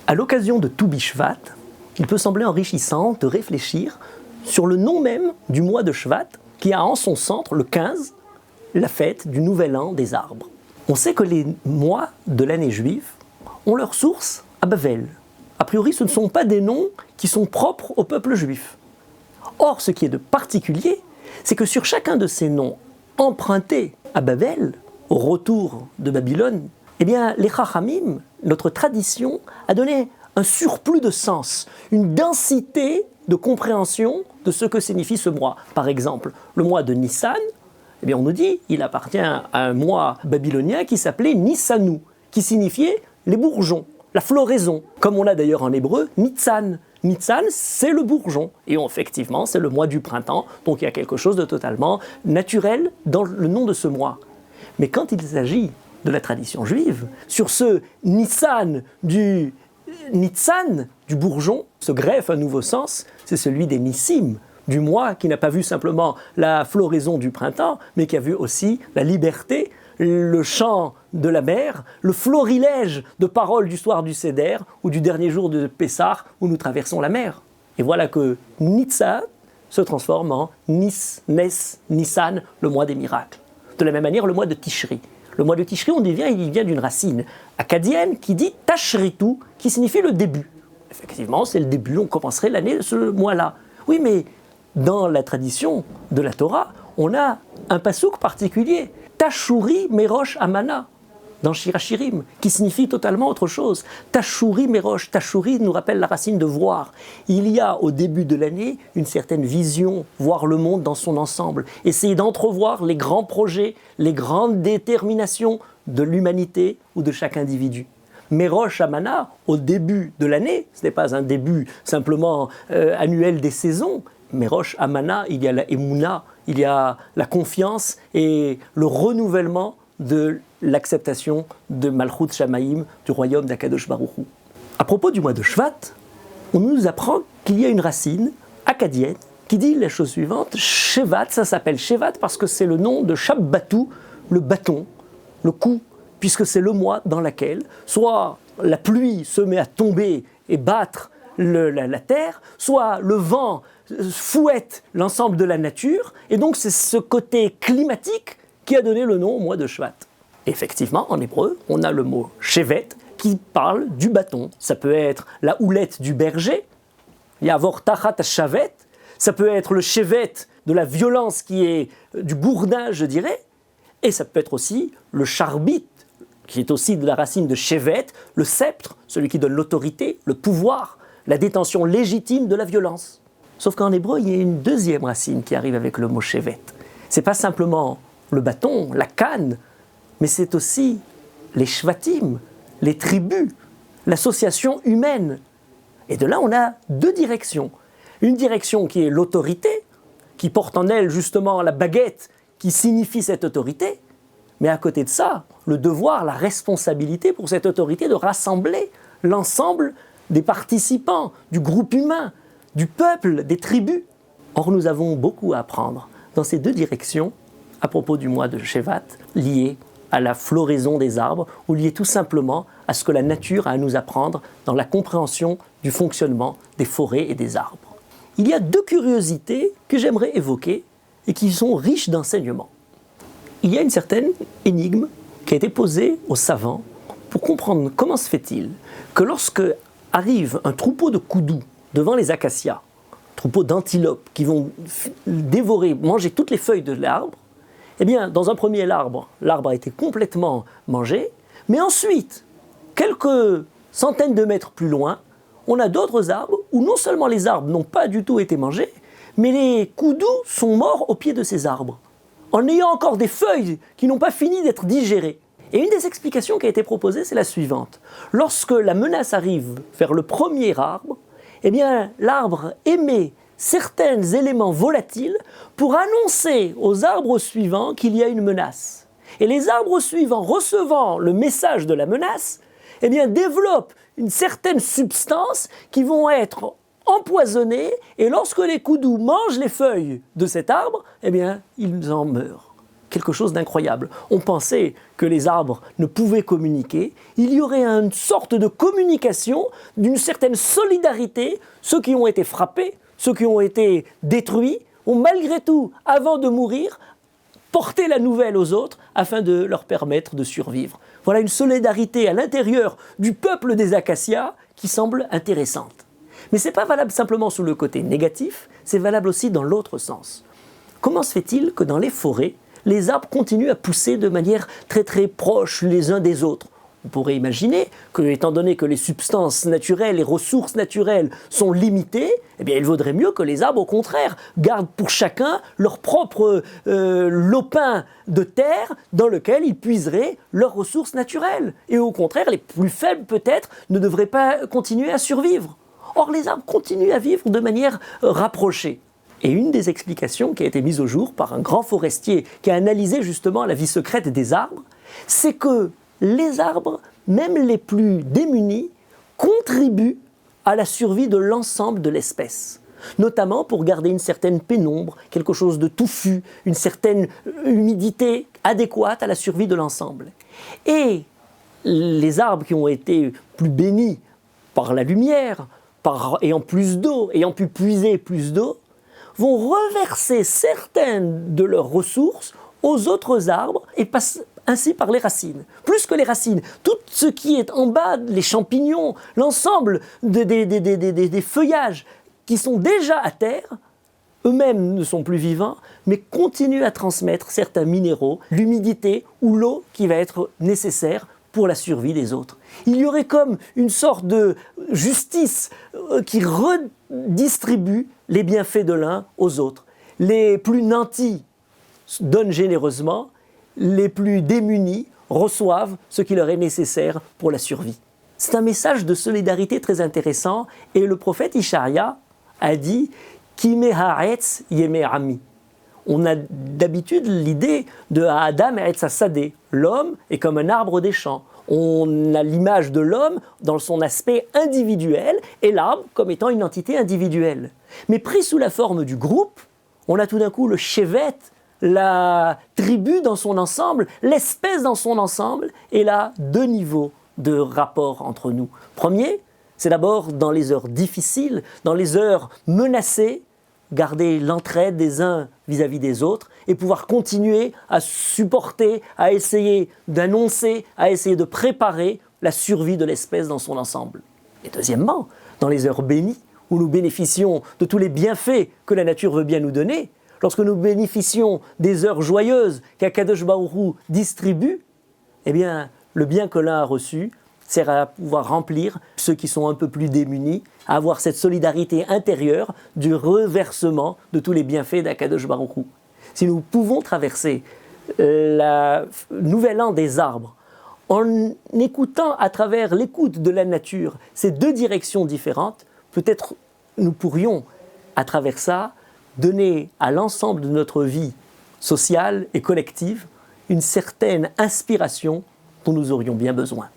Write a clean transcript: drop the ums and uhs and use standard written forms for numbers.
À l'occasion de Tou Bishvat, il peut sembler enrichissant de réfléchir sur le nom même du mois de Shvat, qui a en son centre, le 15, la fête du Nouvel An des arbres. On sait que les mois de l'année juive ont leur source à Bavel. A priori, ce ne sont pas des noms qui sont propres au peuple juif. Or, ce qui est de particulier, c'est que sur chacun de ces noms empruntés à Babel, au retour de Babylone, eh bien, les Chachamim, notre tradition, a donné un surplus de sens, une densité de compréhension de ce que signifie ce mois. Par exemple, le mois de Nissan, eh bien, on nous dit qu'il appartient à un mois babylonien qui s'appelait Nissanou, qui signifiait les bourgeons, la floraison, comme on a d'ailleurs en hébreu Nitzan. Nitzan, c'est le bourgeon, et effectivement, c'est le mois du printemps, donc il y a quelque chose de totalement naturel dans le nom de ce mois. Mais quand il s'agit de la tradition juive, sur ce Nissan du Nitzan, du bourgeon, se greffe un nouveau sens, c'est celui des Nissim, du mois qui n'a pas vu simplement la floraison du printemps, mais qui a vu aussi la liberté, le chant de la mer, le florilège de paroles du soir du Seder ou du dernier jour de Pessah où nous traversons la mer. Et voilà que Nitzan se transforme en Nis, Nes, Nissan, le mois des miracles. De la même manière, le mois de Tishri. Le mois de Tishri, il vient d'une racine akkadienne qui dit Tashritu, qui signifie le début. Effectivement, c'est le début, on commencerait l'année de ce mois-là. Oui, mais dans la tradition de la Torah, on a un pasouk particulier, Tashuri Merosh Amana, dans Shirachirim, qui signifie totalement autre chose. Tashuri Merosh, Tashuri nous rappelle la racine de voir. Il y a au début de l'année une certaine vision, voir le monde dans son ensemble, essayer d'entrevoir les grands projets, les grandes déterminations de l'humanité ou de chaque individu. Merosh Amana, au début de l'année, ce n'est pas un début simplement annuel des saisons. Merosh Amana, il y a la Emouna, il y a la confiance et le renouvellement de l'acceptation de Malchut Shamaïm, du royaume d'Akadosh Baruch Hu. À propos du mois de Shvat, on nous apprend qu'il y a une racine akkadienne qui dit la chose suivante, Shevat, ça s'appelle Shevat parce que c'est le nom de Shabbatu, le bâton, le coup, puisque c'est le mois dans lequel soit la pluie se met à tomber et battre la terre, soit le vent fouette l'ensemble de la nature, et donc c'est ce côté climatique qui a donné le nom au mois de Shvat. Effectivement, en hébreu, on a le mot shevet qui parle du bâton. Ça peut être la houlette du berger, yavor tachat shavet, ça peut être le shevet de la violence qui est du gourdin, je dirais, et ça peut être aussi le charbit, qui est aussi de la racine de shevet, le sceptre, celui qui donne l'autorité, le pouvoir, la détention légitime de la violence. Sauf qu'en hébreu, il y a une deuxième racine qui arrive avec le mot shevet. C'est pas simplement le bâton, la canne, mais c'est aussi les shvatim, les tribus, l'association humaine. Et de là, on a deux directions. Une direction qui est l'autorité, qui porte en elle justement la baguette qui signifie cette autorité, mais à côté de ça, le devoir, la responsabilité pour cette autorité de rassembler l'ensemble des participants, du groupe humain, du peuple, des tribus. Or, nous avons beaucoup à apprendre dans ces deux directions à propos du mois de Shevat, lié à la floraison des arbres, ou lié tout simplement à ce que la nature a à nous apprendre dans la compréhension du fonctionnement des forêts et des arbres. Il y a deux curiosités que j'aimerais évoquer et qui sont riches d'enseignements. Il y a une certaine énigme qui a été posée aux savants pour comprendre comment se fait-il que lorsque arrive un troupeau de koudous devant les acacias, troupeau d'antilopes qui vont dévorer, manger toutes les feuilles de l'arbre, eh bien, dans un premier arbre, l'arbre a été complètement mangé, mais ensuite, quelques centaines de mètres plus loin, on a d'autres arbres où non seulement les arbres n'ont pas du tout été mangés, mais les koudous sont morts au pied de ces arbres, en ayant encore des feuilles qui n'ont pas fini d'être digérées. Et une des explications qui a été proposée, c'est la suivante. Lorsque la menace arrive vers le premier arbre, eh bien, l'arbre émet certains éléments volatiles pour annoncer aux arbres suivants qu'il y a une menace. Et les arbres suivants, recevant le message de la menace, eh bien, développent une certaine substance qui vont être empoisonnées, et lorsque les koudous mangent les feuilles de cet arbre, eh bien, ils en meurent. quelque chose d'incroyable. On pensait que les arbres ne pouvaient communiquer. Il y aurait une sorte de communication, d'une certaine solidarité. Ceux qui ont été frappés, ceux qui ont été détruits, ont malgré tout, avant de mourir, porté la nouvelle aux autres afin de leur permettre de survivre. Voilà une solidarité à l'intérieur du peuple des Acacias qui semble intéressante. Mais ce n'est pas valable simplement sous le côté négatif, c'est valable aussi dans l'autre sens. Comment se fait-il que dans les forêts, les arbres continuent à pousser de manière très très proche les uns des autres? On pourrait imaginer que, étant donné que les substances naturelles, les ressources naturelles sont limitées, eh bien, il vaudrait mieux que les arbres, au contraire, gardent pour chacun leur propre lopin de terre dans lequel ils puiseraient leurs ressources naturelles. Et au contraire, les plus faibles peut-être ne devraient pas continuer à survivre. Or, les arbres continuent à vivre de manière rapprochée. Et une des explications qui a été mise au jour par un grand forestier qui a analysé justement la vie secrète des arbres, c'est que les arbres, même les plus démunis, contribuent à la survie de l'ensemble de l'espèce. Notamment pour garder une certaine pénombre, quelque chose de touffu, une certaine humidité adéquate à la survie de l'ensemble. Et les arbres qui ont été plus bénis par la lumière, ayant plus d'eau, ayant pu puiser plus d'eau, vont reverser certaines de leurs ressources aux autres arbres et passent ainsi par les racines. Plus que les racines, tout ce qui est en bas, les champignons, l'ensemble des feuillages qui sont déjà à terre, eux-mêmes ne sont plus vivants, mais continuent à transmettre certains minéraux, l'humidité ou l'eau qui va être nécessaire pour la survie des autres. Il y aurait comme une sorte de justice qui redistribue les bienfaits de l'un aux autres. Les plus nantis donnent généreusement, les plus démunis reçoivent ce qui leur est nécessaire pour la survie. C'est un message de solidarité très intéressant et le prophète Ishaïa a dit « Kime ha'etz yeme ami ». On a d'habitude l'idée de Adam et Sadeh. L'homme est comme un arbre des champs. On a l'image de l'homme dans son aspect individuel et l'arbre comme étant une entité individuelle. Mais pris sous la forme du groupe, on a tout d'un coup le chevet, la tribu dans son ensemble, l'espèce dans son ensemble, et là, deux niveaux de rapport entre nous. Premier, c'est d'abord dans les heures difficiles, dans les heures menacées, garder l'entraide des uns vis-à-vis des autres et pouvoir continuer à supporter, à essayer d'annoncer, à essayer de préparer la survie de l'espèce dans son ensemble. Et deuxièmement, dans les heures bénies, où nous bénéficions de tous les bienfaits que la nature veut bien nous donner, lorsque nous bénéficions des heures joyeuses qu'Akadosh Baruch Hu distribue, eh bien, le bien que l'un a reçu sert à pouvoir remplir ceux qui sont un peu plus démunis, à avoir cette solidarité intérieure du reversement de tous les bienfaits d'Akadosh Baruch Hu. Si nous pouvons traverser le nouvel an des arbres en écoutant à travers l'écoute de la nature ces deux directions différentes, peut-être nous pourrions, à travers ça, donner à l'ensemble de notre vie sociale et collective une certaine inspiration dont nous aurions bien besoin.